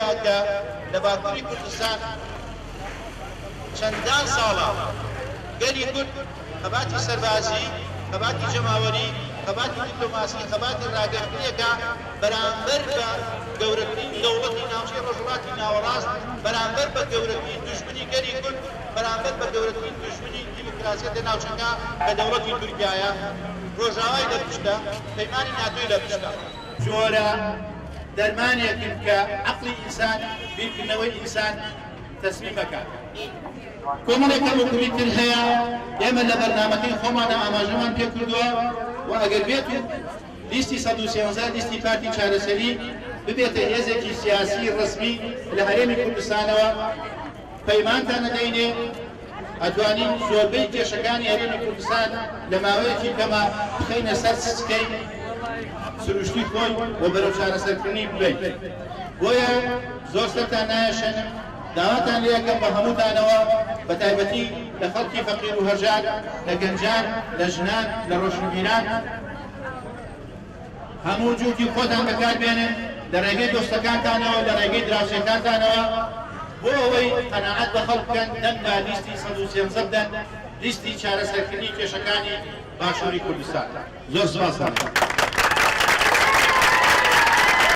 ئەوەیە کە لە باکووری کوردستان چەندان ساڵە گەلی کورد خەباتی سەربازی، خەباتی جەماوەری، خەباتی دیپلۆماسی، خەباتی ڕاگەرتنیەکە بەرامبەر بە گەورەترین دەوڵەتی ناوچەی ڕۆژهەڵاتی ناوەڕاست، بەرامبەر بە گەورەترین دوژمنی گەلی کورد، بەرامبەر بە گەورەترین دوژمنی دیموکراسیەتە ناوچەکە کە دەوڵەتی تورکیایە، ڕۆژاوای لە پشتە، پەیمانی ناتۆی لە پشتە. جۆرە دەرمانێکن کە عەقڵی ئینسان، بیرکردنەوەی ئینسان تەسلیمەکە. کۆمەڵێکە حکومی تر هەیە، ئێمە لە بەرنامەکەی خۆمانە ئاماژەمان پێ کردووە و ئەگەر بێت لیستی 113 لیستی پارتی چارەسەری ببێتە هێزێکی سیاسی ڕسمی لە هەرێمی کوردستانەوە، پەیمانتان نەدەینێ ئەتوانین زۆربەی کێشەکانی هەرێمی کوردستان لە ماوەیەکی کەمە بخەینە سەر سکەی سروشتی خۆی و بەرەو چارەسەرکردنی ببین. بۆیە زۆر سەرتان نایەشێنم، داواتان لێ یەکەم بە هەمووتانەوە، بە تایبەتی لە خەڵکی فەقیر و هەژار، لە گەنجان، لە ژنان، لە ڕۆشنبیران، هەموو جووتی خۆتان بەکاربێنن لە ڕێگەی دۆستەکانتانەوە، لە ڕێگەی دراوسێکانتانەوە، بۆ ئەوەی قەناعەت بە خەڵک بکەن دەنگا لیستی 113 بدەن، لیستی چارەسەرکردنی کێشەکانی باشووری کوردستان. زۆر سوپاس.